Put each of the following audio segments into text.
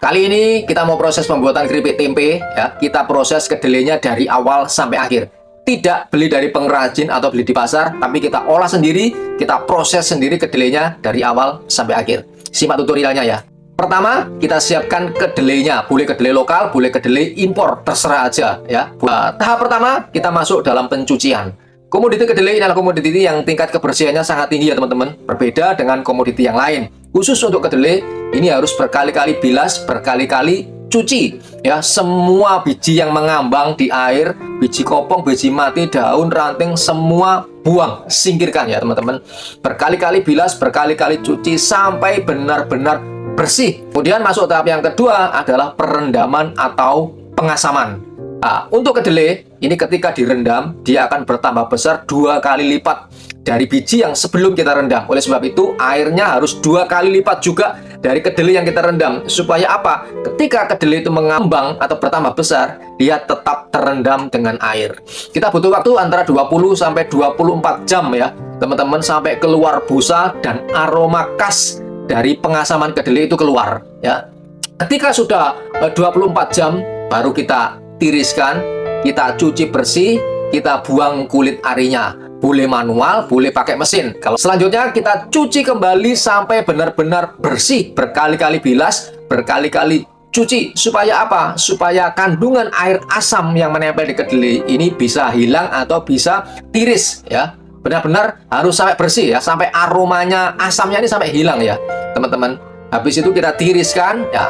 Kali ini kita mau proses pembuatan keripik tempe ya. Kita proses kedelainya dari awal sampai akhir. Tidak beli dari pengrajin atau beli di pasar, tapi kita olah sendiri, kita proses sendiri kedelainya dari awal sampai akhir. Simak tutorialnya ya. Pertama, kita siapkan kedelainya. Boleh kedelai lokal, boleh kedelai impor, terserah aja ya. Tahap pertama, kita masuk dalam pencucian. Komoditi kedelai adalah komoditi yang tingkat kebersihannya sangat tinggi ya teman-teman. Berbeda dengan komoditi yang lain. Khusus untuk kedelai, ini harus berkali-kali bilas, berkali-kali cuci. Ya, semua biji yang mengambang di air, biji kopong, biji mati, daun, ranting, semua buang, singkirkan ya teman-teman. Berkali-kali bilas, berkali-kali cuci sampai benar-benar bersih. Kemudian masuk tahap yang kedua adalah perendaman atau pengasaman. Nah, untuk kedelai, ini ketika direndam, dia akan bertambah besar 2 kali lipat dari biji yang sebelum kita rendam. Oleh sebab itu, airnya harus 2 kali lipat juga dari kedelai yang kita rendam. Supaya apa? Ketika kedelai itu mengambang atau bertambah besar, dia tetap terendam dengan air. Kita butuh waktu antara 20-24 jam ya, teman-teman, sampai keluar busa dan aroma khas dari pengasaman kedelai itu keluar ya. Ketika sudah 24 jam, baru kita tiriskan, kita cuci bersih, kita buang kulit arinya. Boleh manual, boleh pakai mesin. Kalau selanjutnya kita cuci kembali sampai benar-benar bersih, berkali-kali bilas, berkali-kali cuci. Supaya apa? Supaya kandungan air asam yang menempel di kedelai ini bisa hilang atau bisa tiris ya. Benar-benar harus sampai bersih ya, sampai aromanya asamnya ini sampai hilang ya, teman-teman. Habis itu kita tiriskan ya.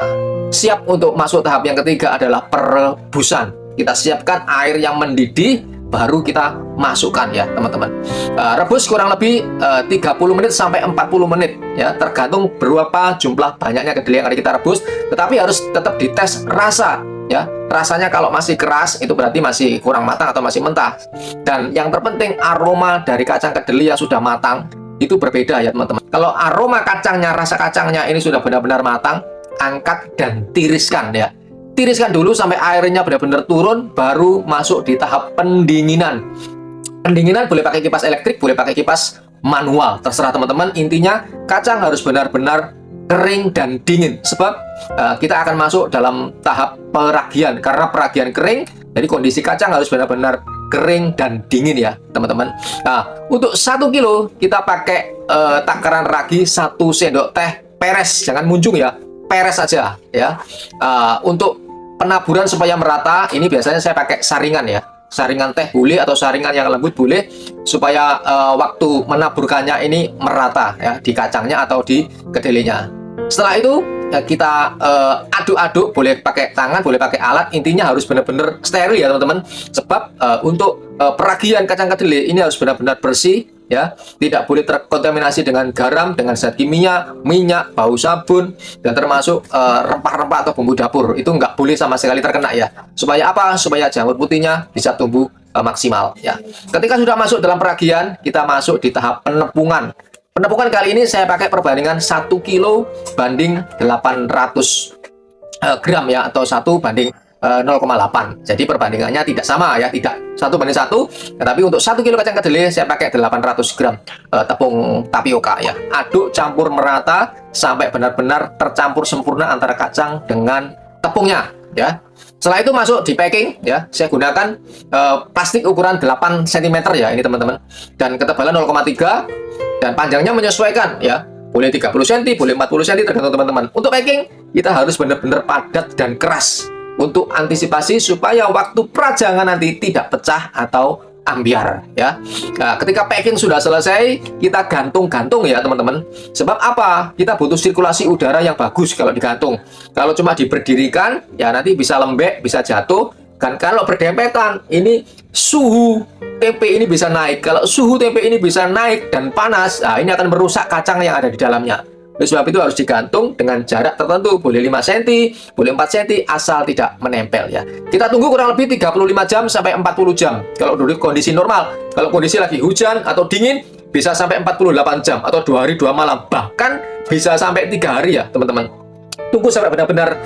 Siap untuk masuk tahap yang ketiga adalah perebusan. Kita siapkan air yang mendidih, baru kita masukkan ya teman-teman. Rebus kurang lebih 30 menit sampai 40 menit ya, tergantung berapa jumlah banyaknya kedelai yang akan kita rebus. Tetapi harus tetap dites rasa ya. Rasanya kalau masih keras itu berarti masih kurang matang atau masih mentah. Dan yang terpenting aroma dari kacang kedelai yang sudah matang itu berbeda ya teman-teman. Kalau aroma kacangnya, rasa kacangnya ini sudah benar-benar matang, angkat dan tiriskan ya. Tiriskan dulu sampai airnya benar-benar turun, baru masuk di tahap pendinginan. Pendinginan boleh pakai kipas elektrik, boleh pakai kipas manual, terserah teman-teman. Intinya kacang harus benar-benar kering dan dingin, sebab kita akan masuk dalam tahap peragian. Karena peragian kering, jadi kondisi kacang harus benar-benar kering dan dingin ya teman-teman. Nah, untuk 1 kilo kita pakai takaran ragi 1 sendok teh peres, jangan munjung ya, peres saja ya. Untuk penaburan supaya merata, ini biasanya saya pakai saringan ya. Saringan teh boleh atau saringan yang lembut boleh, supaya waktu menaburkannya ini merata ya di kacangnya atau di kedelainya. Setelah itu ya, kita aduk-aduk, boleh pakai tangan, boleh pakai alat. Intinya harus benar-benar steril ya teman-teman. Sebab untuk peragian kacang kedelai ini harus benar-benar bersih ya, tidak boleh terkontaminasi dengan garam, dengan zat kimia, minyak, bau sabun, dan termasuk rempah-rempah atau bumbu dapur. Itu nggak boleh sama sekali terkena ya. Supaya apa? Supaya jamur putihnya bisa tumbuh maksimal ya. Ketika sudah masuk dalam peragian, kita masuk di tahap penepungan. Penepungan kali ini saya pakai perbandingan 1 kilo banding 800 gram ya, atau 1 banding 0,8. Jadi perbandingannya tidak sama ya, tidak 1 banding 1. Tetapi untuk 1 kilo kacang kedelai saya pakai 800 gram tepung tapioka ya. Aduk campur merata sampai benar-benar tercampur sempurna antara kacang dengan tepungnya ya. Setelah itu masuk di packing ya. Saya gunakan plastik ukuran 8 cm ya ini teman-teman. Dan ketebalan 0,3 dan panjangnya menyesuaikan ya. Boleh 30 cm, boleh 40 cm tergantung teman-teman. Untuk packing kita harus benar-benar padat dan keras untuk antisipasi supaya waktu perajangan nanti tidak pecah atau ambiar ya. Nah, ketika packing sudah selesai, kita gantung-gantung ya teman-teman. Sebab apa? Kita butuh sirkulasi udara yang bagus kalau digantung. Kalau cuma diberdirikan ya nanti bisa lembek, bisa jatuh. Kan kalau berdempetan, ini suhu tempe ini bisa naik. Kalau suhu tempe ini bisa naik dan panas, nah ini akan merusak kacang yang ada di dalamnya. Oleh sebab itu harus digantung dengan jarak tertentu, boleh 5 cm, boleh 4 cm, asal tidak menempel ya. Kita tunggu kurang lebih 35 jam sampai 40 jam. Kalau dulu kondisi normal, kalau kondisi lagi hujan atau dingin, bisa sampai 48 jam atau 2 hari 2 malam, bahkan bisa sampai 3 hari ya teman-teman. Tunggu sampai benar-benar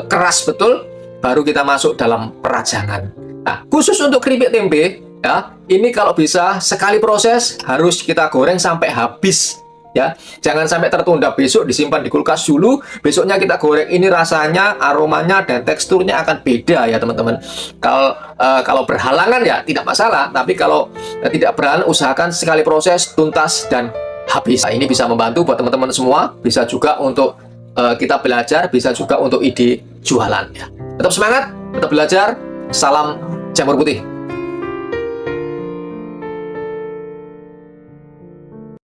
keras betul, baru kita masuk dalam perajangan. Nah, khusus untuk keripik tempe ya, ini kalau bisa sekali proses harus kita goreng sampai habis ya. Jangan sampai tertunda, besok disimpan di kulkas dulu, besoknya kita goreng, ini rasanya, aromanya dan teksturnya akan beda ya teman-teman. Kalau berhalangan ya tidak masalah, tapi kalau tidak berhalangan, usahakan sekali proses tuntas dan habis. Nah, ini bisa membantu buat teman-teman semua, bisa juga untuk kita belajar, bisa juga untuk ide jualan ya. Tetap semangat, tetap belajar. Salam jamur putih.